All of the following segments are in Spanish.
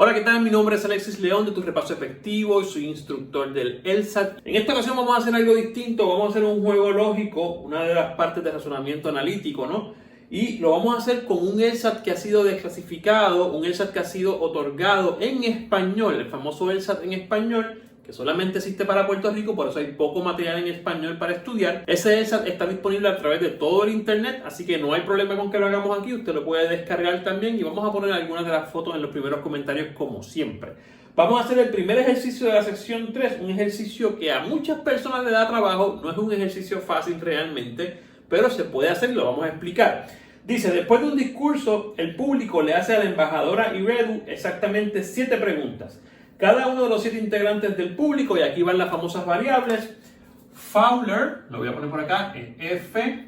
Hola, ¿qué tal? Mi nombre es Alexis León de Tu Repaso Efectivo y soy instructor del LSAT. En esta ocasión vamos a hacer algo distinto, vamos a hacer un juego lógico, una de las partes de razonamiento analítico, ¿no? Y lo vamos a hacer con un LSAT que ha sido desclasificado, un LSAT que ha sido otorgado en español, el famoso LSAT en español, que solamente existe para Puerto Rico, por eso hay poco material en español para estudiar. Ese LSAT está disponible a través de todo el internet, así que no hay problema con que lo hagamos aquí, usted lo puede descargar también y vamos a poner algunas de las fotos en los primeros comentarios como siempre. Vamos a hacer el primer ejercicio de la sección 3, un ejercicio que a muchas personas le da trabajo, no es un ejercicio fácil realmente, pero se puede hacer y lo vamos a explicar. Dice, después de un discurso, el público le hace a la embajadora Iredu exactamente 7 preguntas. Cada uno de los 7 integrantes del público, y aquí van las famosas variables, Fowler, lo voy a poner por acá, es F,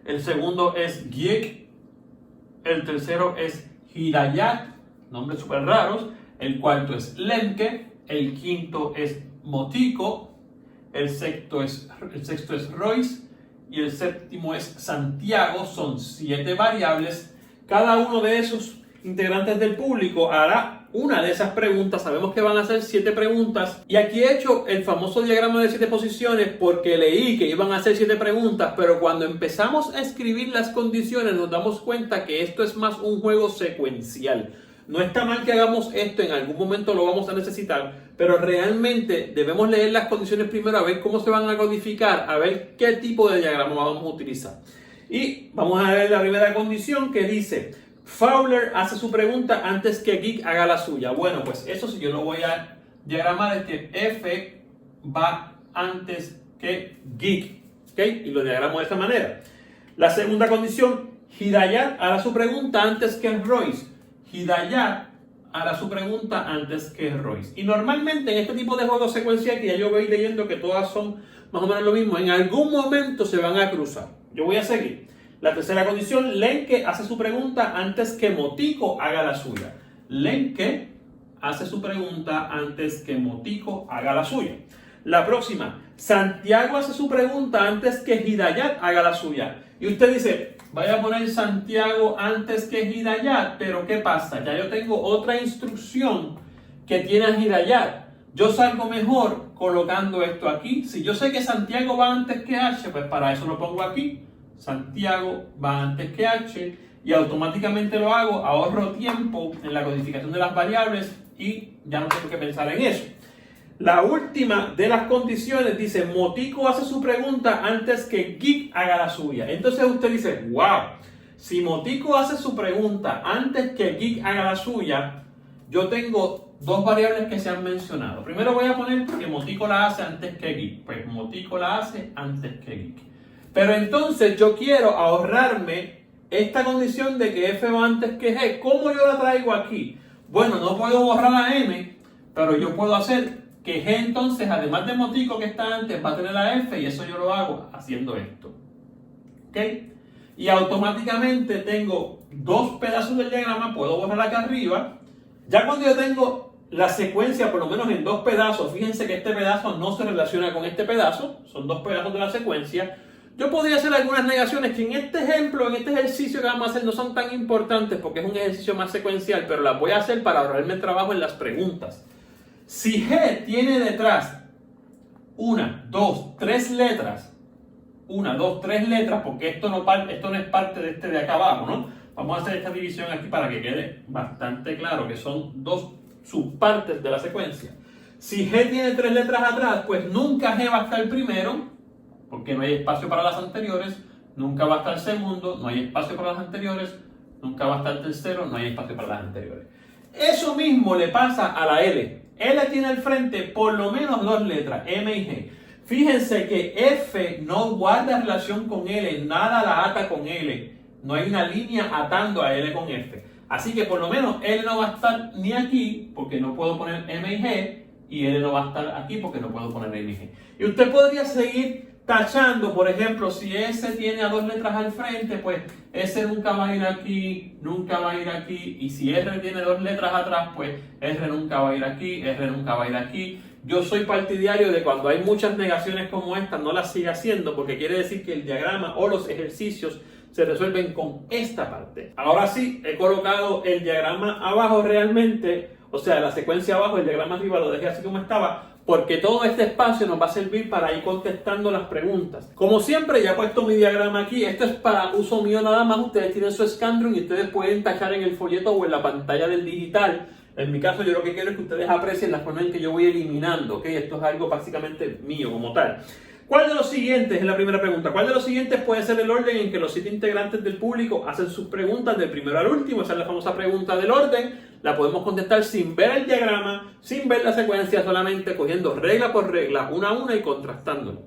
el segundo es Geek, el tercero es Hidayat, nombres súper raros, el cuarto es Lemke, el quinto es Motiko, el sexto es Royce y el séptimo es Santiago. Son 7 variables. Cada uno de esos integrantes del público hará una de esas preguntas. Sabemos que van a ser 7 preguntas y aquí he hecho el famoso diagrama de 7 posiciones porque leí que iban a ser 7 preguntas, pero cuando empezamos a escribir las condiciones nos damos cuenta que esto es más un juego secuencial. No está mal que hagamos esto, en algún momento lo vamos a necesitar, pero realmente debemos leer las condiciones primero, a ver cómo se van a codificar, a ver qué tipo de diagrama vamos a utilizar. Y vamos a ver la primera condición que dice, Fowler hace su pregunta antes que Geek haga la suya. Bueno, pues eso sí yo lo voy a diagramar, es que F va antes que Geek, ¿ok? Y lo diagramo de esta manera. La segunda condición, Hidayat hará su pregunta antes que Royce. Hidayat hará su pregunta antes que Royce. Y normalmente en este tipo de juegos secuenciales, que ya yo voy leyendo que todas son más o menos lo mismo, en algún momento se van a cruzar. Yo voy a seguir. La tercera condición, Lemke hace su pregunta antes que Motiko haga la suya. Lemke hace su pregunta antes que Motiko haga la suya. La próxima, Santiago hace su pregunta antes que Hidayat haga la suya. Y usted dice, vaya a poner Santiago antes que Hidayat, pero ¿qué pasa? Ya yo tengo otra instrucción que tiene a Hidayat. Yo salgo mejor colocando esto aquí. Si yo sé que Santiago va antes que H, pues para eso lo pongo aquí. Santiago va antes que H y automáticamente lo hago, ahorro tiempo en la codificación de las variables y ya no tengo que pensar en eso. La última de las condiciones dice, Motiko hace su pregunta antes que Geek haga la suya. Entonces usted dice, wow, si Motiko hace su pregunta antes que Geek haga la suya, yo tengo 2 variables que se han mencionado. Primero voy a poner que Motiko la hace antes que Geek. Pues Motiko la hace antes que Geek. Pero entonces yo quiero ahorrarme esta condición de que F va antes que G. ¿Cómo yo la traigo aquí? Bueno, no puedo borrar a M, pero yo puedo hacer que G entonces, además de Motiko que está antes, va a tener la F y eso yo lo hago haciendo esto. ¿Ok? Y automáticamente tengo 2 pedazos del diagrama, puedo borrar acá arriba. Ya cuando yo tengo la secuencia por lo menos en 2 pedazos, fíjense que este pedazo no se relaciona con este pedazo, son 2 pedazos de la secuencia. Yo podría hacer algunas negaciones que en este ejemplo, en este ejercicio que vamos a hacer no son tan importantes porque es un ejercicio más secuencial, pero las voy a hacer para ahorrarme el trabajo en las preguntas. Si G tiene detrás 1, 2, 3 letras, 1, 2, 3 letras, porque esto no es parte de este de acá abajo, ¿no? Vamos a hacer esta división aquí para que quede bastante claro que son 2 subpartes de la secuencia. Si G tiene 3 letras atrás, pues nunca G va a estar primero, porque no hay espacio para las anteriores, nunca va a estar segundo, no hay espacio para las anteriores, nunca va a estar tercero, no hay espacio para las anteriores. Eso mismo le pasa a la L. L tiene al frente por lo menos 2 letras, M y G. Fíjense que F no guarda relación con L, nada la ata con L. No hay una línea atando a L con F. Así que por lo menos L no va a estar ni aquí, porque no puedo poner M y G, y L no va a estar aquí porque no puedo poner M y G. Y usted podría seguir tachando, por ejemplo, si S tiene a 2 letras al frente, pues S nunca va a ir aquí, nunca va a ir aquí. Y si R tiene 2 letras atrás, pues R nunca va a ir aquí, R nunca va a ir aquí. Yo soy partidario de cuando hay muchas negaciones como esta, no las siga haciendo, porque quiere decir que el diagrama o los ejercicios se resuelven con esta parte. Ahora sí, he colocado el diagrama abajo realmente. o sea, la secuencia abajo, el diagrama arriba lo dejé así como estaba, porque todo este espacio nos va a servir para ir contestando las preguntas. Como siempre, ya he puesto mi diagrama aquí. Esto es para uso mío nada más. Ustedes tienen su Scandrum y ustedes pueden tachar en el folleto o en la pantalla del digital. En mi caso, yo lo que quiero es que ustedes aprecien la forma en que yo voy eliminando, ¿ok? Esto es algo básicamente mío como tal. ¿Cuál de los siguientes? Es la primera pregunta. ¿Cuál de los siguientes puede ser el orden en que los 7 integrantes del público hacen sus preguntas del primero al último? Esa es la famosa pregunta del orden. La podemos contestar sin ver el diagrama, sin ver la secuencia, solamente cogiendo regla por regla, una a una y contrastándolo.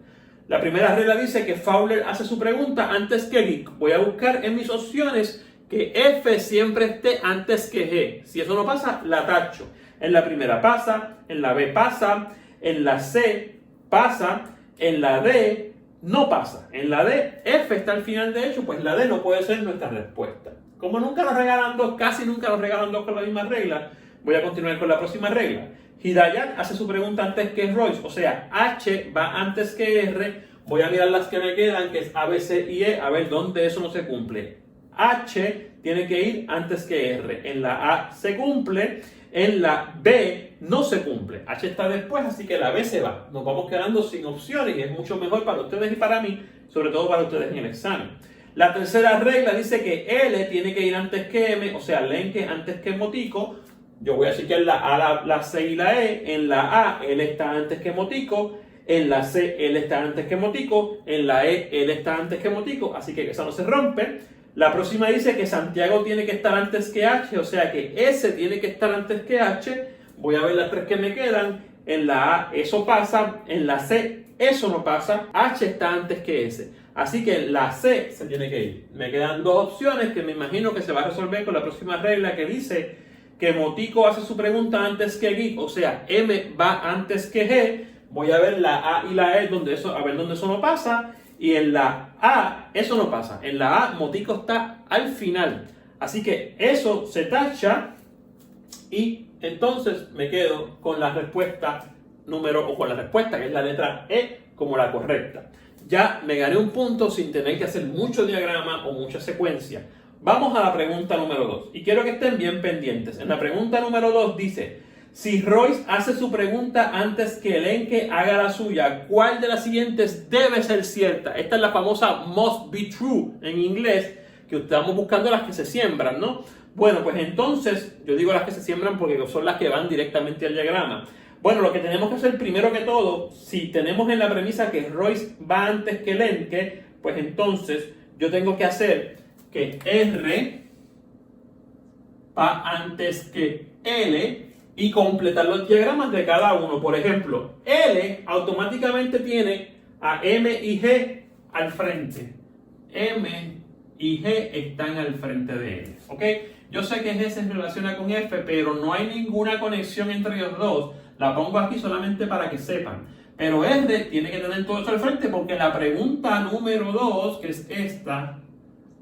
La primera regla dice que Fowler hace su pregunta antes que Geek. Voy a buscar en mis opciones que F siempre esté antes que G. Si eso no pasa, la tacho. En la primera pasa, en la B pasa, en la C pasa, en la D no pasa. En la D, F está al final de hecho, pues la D no puede ser nuestra respuesta. Como nunca nos regalan dos, casi nunca nos regalan dos con la misma regla, voy a continuar con la próxima regla. Hidayat hace su pregunta antes que Royce, o sea, H va antes que R. Voy a mirar las que me quedan, que es A, B, C y E, a ver dónde eso no se cumple. H tiene que ir antes que R. En la A se cumple, en la B no se cumple. H está después, así que la B se va. Nos vamos quedando sin opciones y es mucho mejor para ustedes y para mí, sobre todo para ustedes en el examen. La tercera regla dice que L tiene que ir antes que M, o sea, Lenke antes que Motico. Yo voy a chequear la A, la C y la E. En la A, L está antes que Motico. En la C, L está antes que Motico. En la E, L está antes que Motico. Así que esa no se rompe. La próxima dice que Santiago tiene que estar antes que H, o sea que S tiene que estar antes que H. Voy a ver las tres que me quedan. En la A, eso pasa. En la C, eso no pasa. H está antes que S. Así que la C se tiene que ir. Me quedan dos opciones que me imagino que se va a resolver con la próxima regla que dice que Motico hace su pregunta antes que Geek, o sea, M va antes que G. Voy a ver la A y la E, a ver dónde eso no pasa. Y en la A, eso no pasa. En la A, Motico está al final. Así que eso se tacha y entonces me quedo con la respuesta con la respuesta que es la letra E como la correcta. Ya me gané un punto sin tener que hacer mucho diagrama o mucha secuencia. Vamos a la pregunta número 2 y quiero que estén bien pendientes. En la pregunta número 2 dice: si Royce hace su pregunta antes que Lenke haga la suya, ¿cuál de las siguientes debe ser cierta? Esta es la famosa must be true en inglés, que estamos buscando las que se siembran, ¿no? Bueno, pues entonces, yo digo las que se siembran porque son las que van directamente al diagrama. Bueno, lo que tenemos que hacer primero que todo, si tenemos en la premisa que Royce va antes que Lenke, pues entonces yo tengo que hacer que R va antes que L y completar los diagramas de cada uno. Por ejemplo, L automáticamente tiene a M y G al frente. M y G están al frente de L. ¿Ok? Yo sé que G se relaciona con F, pero no hay ninguna conexión entre ellos dos. La pongo aquí solamente para que sepan. Pero R tiene que tener todo eso al frente porque la pregunta número 2, que es esta,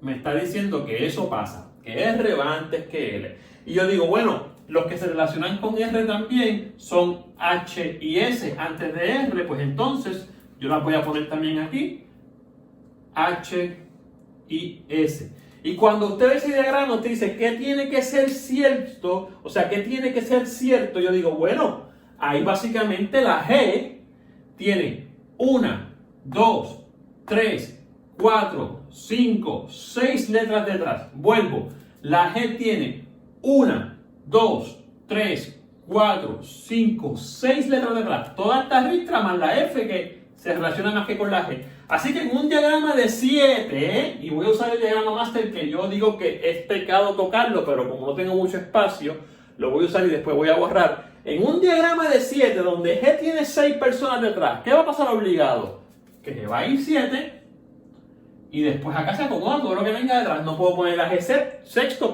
me está diciendo que eso pasa. Que R va antes que L. Y yo digo, bueno, los que se relacionan con R también son H y S antes de R. Pues entonces yo las voy a poner también aquí. H y S. Y cuando usted ve ese diagrama, usted dice, ¿qué tiene que ser cierto? O sea, ¿qué tiene que ser cierto? Yo digo, bueno, ahí básicamente la G tiene 1, 2, 3, 4, 5, 6 letras detrás. Vuelvo. La G tiene 1, 2, 3, 4, 5, 6 letras detrás. Toda esta ristra más la F que se relaciona más que con la G. Así que en un diagrama de 7, y voy a usar el diagrama master que yo digo que es pecado tocarlo, pero como no tengo mucho espacio, lo voy a usar y después voy a borrar. En un diagrama de 7, donde G tiene 6 personas detrás, ¿qué va a pasar obligado? Que G va a ir 7, y después acá se acomoda todo lo que venga detrás. No puedo poner la G sexto,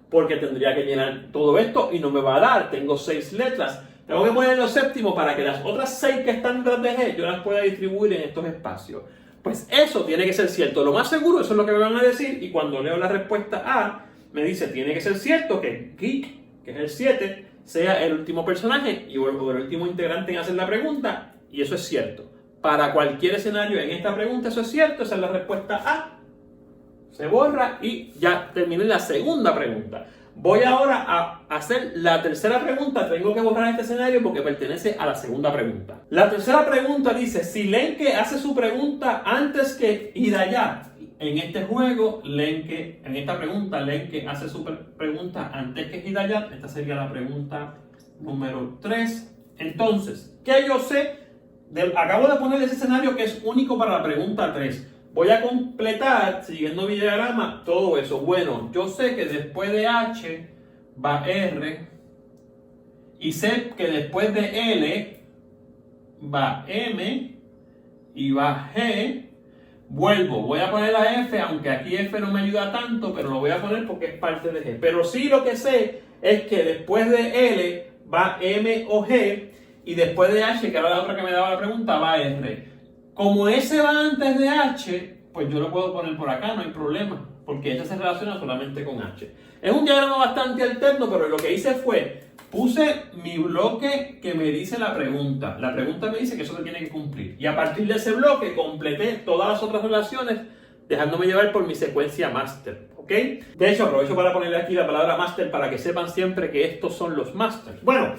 porque tendría que llenar todo esto y no me va a dar. Tengo 6 letras. Tengo que ponerlo séptimo para que las otras 6 que están detrás de G yo las pueda distribuir en estos espacios. Pues eso tiene que ser cierto. Lo más seguro, eso es lo que me van a decir. Y cuando leo la respuesta A, me dice, tiene que ser cierto que Geek, que es el 7, sea el último personaje y el último integrante en hacer la pregunta. Y eso es cierto. Para cualquier escenario en esta pregunta, eso es cierto. Esa es la respuesta A. Se borra y ya terminé la segunda pregunta. Voy ahora a hacer la tercera pregunta. Tengo que borrar este escenario porque pertenece a la segunda pregunta. La tercera pregunta dice, si Lenke hace su pregunta antes que Hidayat. En este juego, en esta pregunta, Lenke hace su pregunta antes que Hidayat. Esta sería la pregunta número 3. Entonces, ¿qué yo sé? Acabo de poner ese escenario que es único para la pregunta 3. Voy a completar, siguiendo mi diagrama, todo eso. Bueno, yo sé que después de H va R. Y sé que después de L va M y va G. Vuelvo, voy a poner la F, aunque aquí F no me ayuda tanto, pero lo voy a poner porque es parte de G. Pero sí lo que sé es que después de L va M o G y después de H, que era la otra que me daba la pregunta, va R. Como S va antes de H, pues yo lo puedo poner por acá, no hay problema, porque este se relaciona solamente con H. Es un diagrama bastante alterno, pero lo que hice fue, puse mi bloque que me dice la pregunta. La pregunta me dice que eso se tiene que cumplir. Y a partir de ese bloque completé todas las otras relaciones, dejándome llevar por mi secuencia master. ¿Ok? De hecho, aprovecho para ponerle aquí la palabra master para que sepan siempre que estos son los masters. Bueno,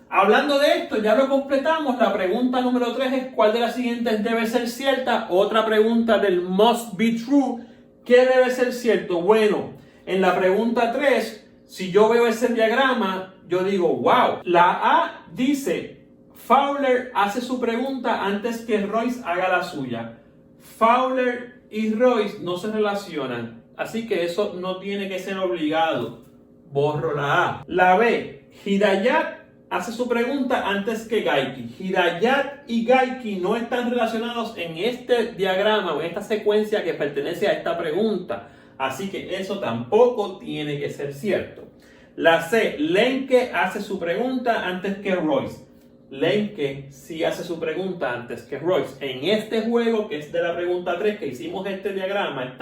hablando de esto, ya lo completamos. La pregunta número 3 es ¿cuál de las siguientes debe ser cierta? Otra pregunta del must be true. ¿Qué debe ser cierto? Bueno, en la pregunta 3, si yo veo ese diagrama, yo digo, wow. La A dice, Fowler hace su pregunta antes que Royce haga la suya. Fowler y Royce no se relacionan, así que eso no tiene que ser obligado. Borro la A. La B, Hidayat hace su pregunta antes que Geikie. Hidayat y Geikie no están relacionados en este diagrama o en esta secuencia que pertenece a esta pregunta. Así que eso tampoco tiene que ser cierto. La C, Lenke hace su pregunta antes que Royce. Lenke sí hace su pregunta antes que Royce. En este juego, que es de la pregunta 3, que hicimos este diagrama,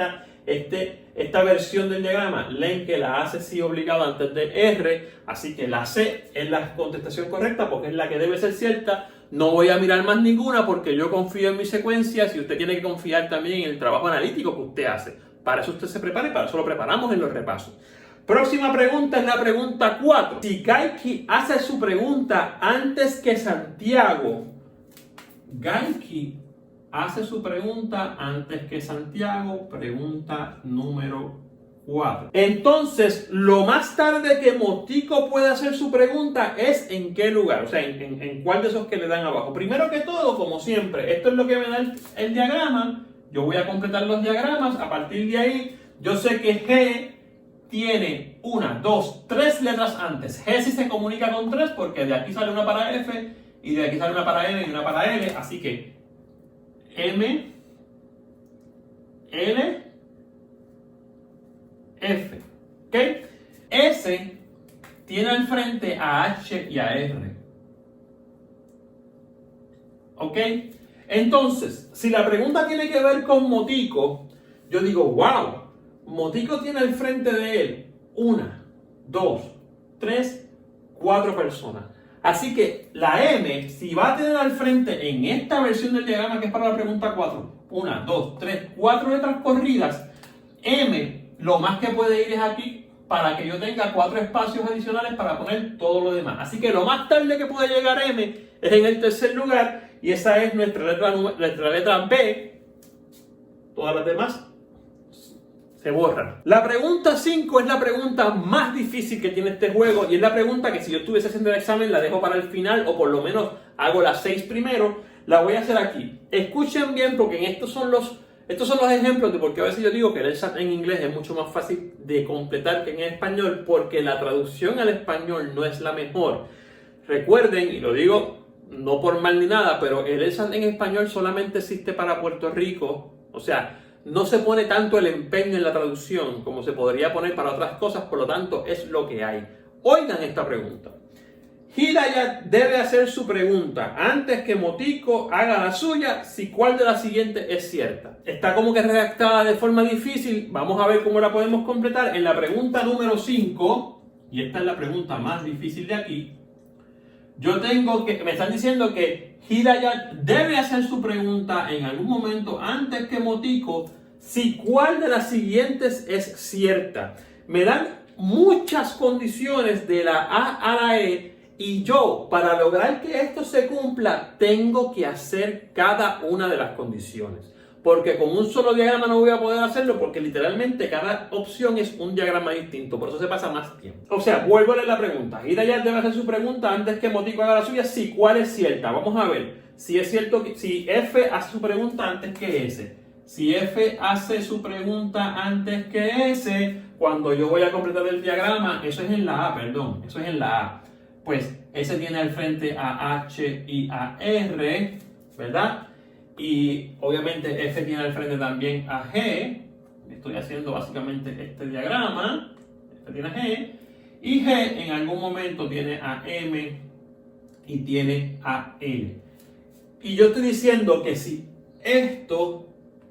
esta versión del diagrama, Lenke la hace sí obligado antes de R, así que la C es la contestación correcta porque es la que debe ser cierta. No voy a mirar más ninguna porque yo confío en mis secuencias y usted tiene que confiar también en el trabajo analítico que usted hace. Para eso usted se prepara y para eso lo preparamos en los repasos. Próxima pregunta es la pregunta 4. Si Geikie hace su pregunta antes que Santiago, Geikie hace su pregunta antes que Santiago, pregunta número 4. Entonces, lo más tarde que Motico puede hacer su pregunta es en qué lugar, o sea, en cuál de esos que le dan abajo. Primero que todo, como siempre, esto es lo que me da el diagrama. Yo voy a completar los diagramas. A partir de ahí, yo sé que G tiene 1, 2, 3 letras antes. G sí se comunica con 3 porque de aquí sale una para F y de aquí sale una para M y una para L. Así que M, L, F. ¿Ok? S tiene al frente a H y a R. ¿Ok? Entonces, si la pregunta tiene que ver con Motico, yo digo, wow, Motico tiene al frente de él 1, 2, 3, 4 personas. Así que la M, si va a tener al frente en esta versión del diagrama que es para la pregunta 4, 1, 2, 3, 4 letras corridas, M lo más que puede ir es aquí para que yo tenga 4 espacios adicionales para poner todo lo demás. Así que lo más tarde que puede llegar M es en el tercer lugar y esa es nuestra letra B. Todas las demás se borran. La pregunta 5 es la pregunta más difícil que tiene este juego y es la pregunta que si yo estuviese haciendo el examen la dejo para el final o por lo menos hago las 6 primero. La voy a hacer aquí. Escuchen bien porque estos son los ejemplos de por qué a veces yo digo que el LSAT en inglés es mucho más fácil de completar que en español porque la traducción al español no es la mejor. Recuerden, y lo digo no por mal ni nada, pero el LSAT en español solamente existe para Puerto Rico. O sea, no se pone tanto el empeño en la traducción como se podría poner para otras cosas, por lo tanto es lo que hay. Oigan esta pregunta. Hidayat debe hacer su pregunta antes que Motico haga la suya si cuál de las siguientes es cierta. Está como que redactada de forma difícil, vamos a ver cómo la podemos completar. En la pregunta número 5, y esta es la pregunta más difícil de aquí, me están diciendo que Hidayat debe hacer su pregunta en algún momento antes que Motico si cuál de las siguientes es cierta. Me dan muchas condiciones de la A a la E y yo, para lograr que esto se cumpla, tengo que hacer cada una de las condiciones. Porque con un solo diagrama no voy a poder hacerlo porque literalmente cada opción es un diagrama distinto. Por eso se pasa más tiempo. O sea, vuelvo a leer la pregunta. Hidayat debe hacer su pregunta antes que Motico haga la suya. Sí, ¿cuál es cierta? Vamos a ver. Si es cierto que si F hace su pregunta antes que S. Si F hace su pregunta antes que S, cuando yo voy a completar el diagrama, eso es en la A, perdón. Eso es en la A. Pues S tiene al frente a H y a R, ¿verdad? Y obviamente F tiene al frente también a G. Estoy haciendo básicamente este diagrama. F tiene a G. Y G en algún momento tiene a M y tiene a L. Y yo estoy diciendo que si esto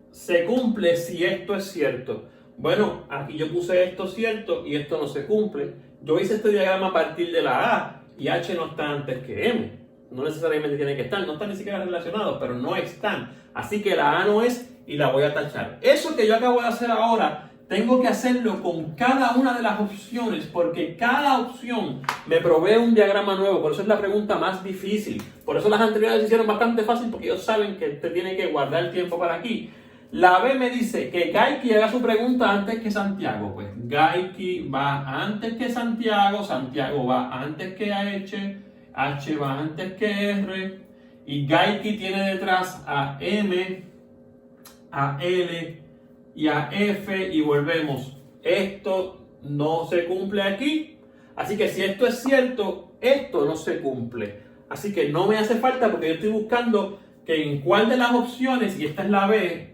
se cumple, si esto es cierto. Bueno, aquí yo puse esto cierto y esto no se cumple. Yo hice este diagrama a partir de la A y H no está antes que M. No necesariamente tienen que estar, no están ni siquiera relacionados, pero no están. Así que la A no es y la voy a tachar. Eso que yo acabo de hacer ahora, tengo que hacerlo con cada una de las opciones, porque cada opción me provee un diagrama nuevo. Por eso es la pregunta más difícil. Por eso las anteriores se hicieron bastante fácil, porque ellos saben que usted tiene que guardar el tiempo para aquí. La B me dice que Gaiki haga su pregunta antes que Santiago. Pues Gaiki va antes que Santiago, Santiago va antes que H, H va antes que R, y Gaiki tiene detrás a M, a L y a F, y volvemos. Esto no se cumple aquí, así que si esto es cierto, esto no se cumple. Así que no me hace falta porque yo estoy buscando que en cuál de las opciones, y esta es la B,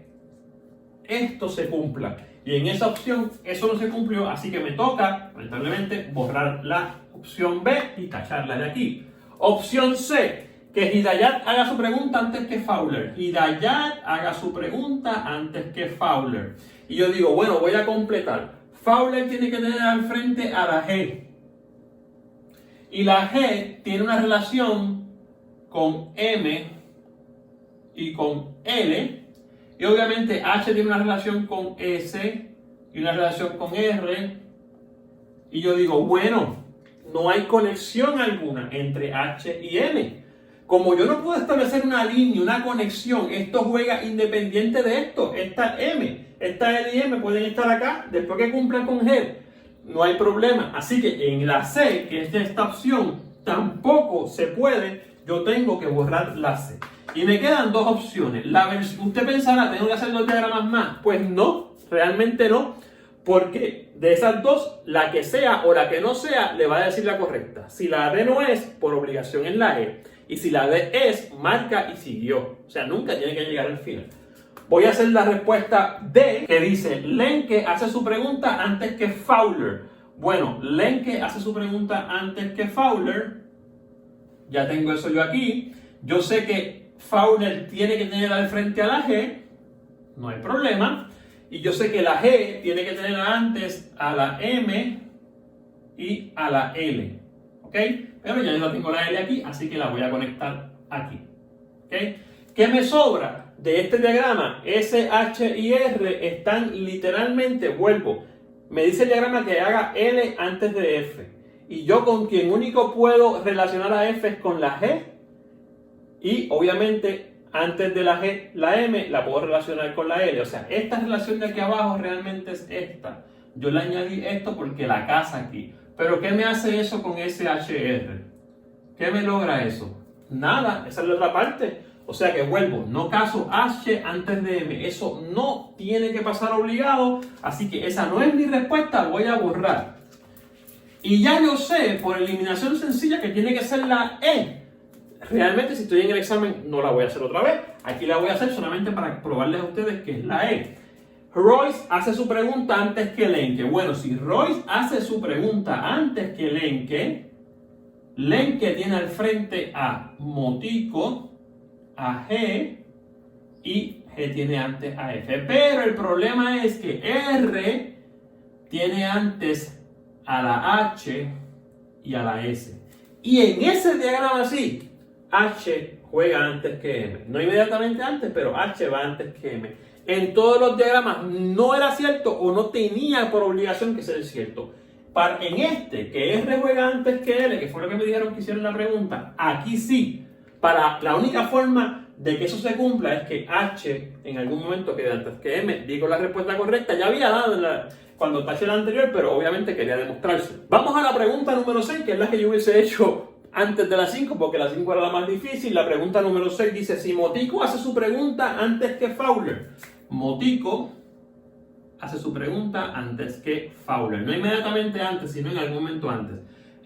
esto se cumpla. Y en esa opción eso no se cumplió, así que me toca, lamentablemente, borrar la opción B y tacharla de aquí. Opción C, que Hidayat haga su pregunta antes que Fowler. Hidayat haga su pregunta antes que Fowler. Y yo digo, bueno, voy a completar. Fowler tiene que tener al frente a la G. Y la G tiene una relación con M y con L. Y obviamente H tiene una relación con S y una relación con R. Y yo digo, bueno, no hay conexión alguna entre H y M. Como yo no puedo establecer una línea, una conexión, esto juega independiente de esto. Esta M, esta L y M pueden estar acá después que cumplan con G. No hay problema. Así que en la C, que es de esta opción, tampoco se puede. Yo tengo que borrar la C. Y me quedan dos opciones. Usted pensará, ¿tengo que hacer dos diagramas más? Pues no, realmente no. Porque de esas dos, la que sea o la que no sea, le va a decir la correcta. Si la D no es, por obligación es la E. Y si la D es, marca y siguió. O sea, nunca tiene que llegar al final. Voy a hacer la respuesta D, que dice, Lenke hace su pregunta antes que Fowler. Bueno, Lenke hace su pregunta antes que Fowler. Ya tengo eso yo aquí. Yo sé que Fowler tiene que tener al frente a la G. No hay problema. Y yo sé que la G tiene que tener antes a la M y a la L. ¿Ok? Pero ya yo no tengo la L aquí, así que la voy a conectar aquí. ¿Ok? ¿Qué me sobra de este diagrama? S, H y R están literalmente, vuelvo. Me dice el diagrama que haga L antes de F. Y yo con quien único puedo relacionar a F es con la G. Y obviamente antes de la G, la M, la puedo relacionar con la L. O sea, esta relación de aquí abajo realmente es esta. Yo le añadí esto porque la casa aquí. Pero ¿qué me hace eso con SHR? ¿Qué me logra eso? Nada, esa es la otra parte. O sea que vuelvo, no caso H antes de M. Eso no tiene que pasar obligado. Así que esa no es mi respuesta, voy a borrar. Y ya yo sé, por eliminación sencilla, que tiene que ser la E. Realmente, si estoy en el examen, no la voy a hacer otra vez. Aquí la voy a hacer solamente para probarles a ustedes que es la E. Royce hace su pregunta antes que Lenke. Bueno, si Royce hace su pregunta antes que Lenke, Lenke tiene al frente a Motico, a G y G tiene antes a F. Pero el problema es que R tiene antes a la H y a la S. Y en ese diagrama así, H juega antes que M. No inmediatamente antes, pero H va antes que M. En todos los diagramas no era cierto o no tenía por obligación que ser cierto. En este, que R juega antes que L, que fue lo que me dijeron que hicieron la pregunta, aquí sí, la única forma de que eso se cumpla es que H, en algún momento quede antes que M, digo la respuesta correcta, ya había dado cuando taché la anterior, pero obviamente quería demostrarse. Vamos a la pregunta número 6, que es la que yo hubiese hecho antes de la 5, porque la 5 era la más difícil. La pregunta número 6 dice, si Motico hace su pregunta antes que Fowler. Motico hace su pregunta antes que Fowler. No inmediatamente antes, sino en algún momento antes.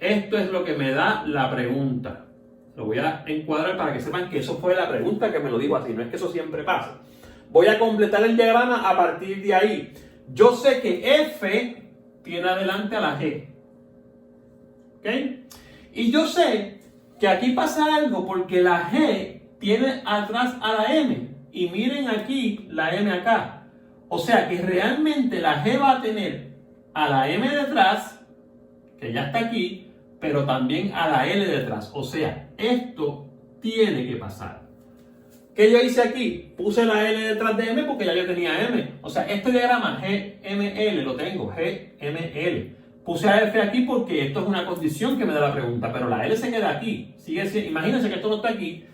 Esto es lo que me da la pregunta. Lo voy a encuadrar para que sepan que eso fue la pregunta, que me lo digo así. No es que eso siempre pasa. Voy a completar el diagrama a partir de ahí. Yo sé que F tiene adelante a la G. ¿Ok? Y yo sé que aquí pasa algo porque la G tiene atrás a la M. Y miren aquí la M acá. O sea que realmente la G va a tener a la M detrás, que ya está aquí, pero también a la L detrás. O sea, esto tiene que pasar. ¿Qué yo hice aquí? Puse la L detrás de M porque ya yo tenía M. O sea, este diagrama GML lo tengo, GML. Puse a F aquí porque esto es una condición que me da la pregunta, pero la L se queda aquí. Imagínense que esto no está aquí.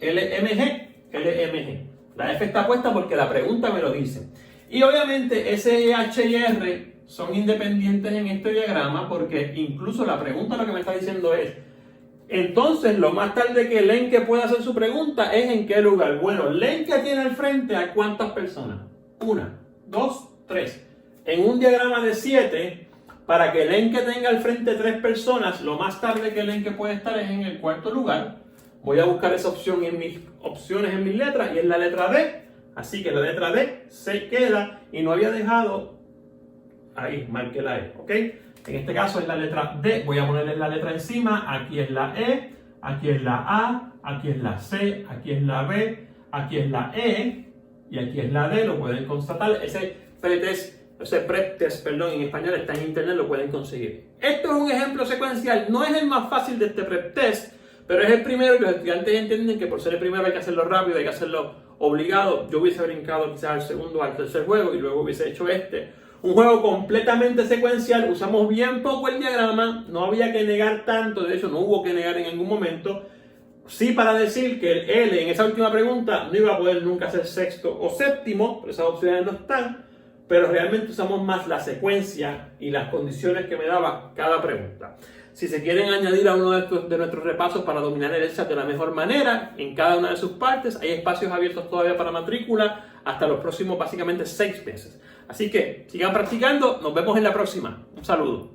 LMG, LMG. La F está puesta porque la pregunta me lo dice. Y obviamente S, H y R son independientes en este diagrama porque incluso la pregunta lo que me está diciendo es, entonces lo más tarde que Lenke pueda hacer su pregunta es en qué lugar. Bueno, Lenke tiene al frente a ¿cuántas personas? 1, 2, 3. En un diagrama de 7, para que Lenke tenga al frente 3 personas, lo más tarde que Lenke puede estar es en el cuarto lugar. Voy a buscar esa opción en mis opciones, en mis letras, y es la letra D. Así que la letra D se queda y no había dejado, ahí, marqué la E, ¿ok? En este caso es la letra D, voy a ponerle la letra encima, aquí es la E, aquí es la A, aquí es la C, aquí es la B, aquí es la E y aquí es la D, lo pueden constatar. Ese pretest, en español está en internet, lo pueden conseguir. Esto es un ejemplo secuencial, no es el más fácil de este pretest, pero es el primero y los estudiantes entienden que por ser el primero hay que hacerlo rápido, hay que hacerlo obligado. Yo hubiese brincado quizás al segundo o al tercer juego y luego hubiese hecho este. Un juego completamente secuencial, usamos bien poco el diagrama, no había que negar tanto, de hecho no hubo que negar en ningún momento. Sí, para decir que el L en esa última pregunta no iba a poder nunca ser sexto o séptimo, pero esas opciones no están, pero realmente usamos más la secuencia y las condiciones que me daba cada pregunta. Si se quieren añadir a uno de nuestros repasos para dominar el LSAT de la mejor manera, en cada una de sus partes, hay espacios abiertos todavía para matrícula hasta los próximos básicamente 6 meses. Así que sigan practicando, nos vemos en la próxima. Un saludo.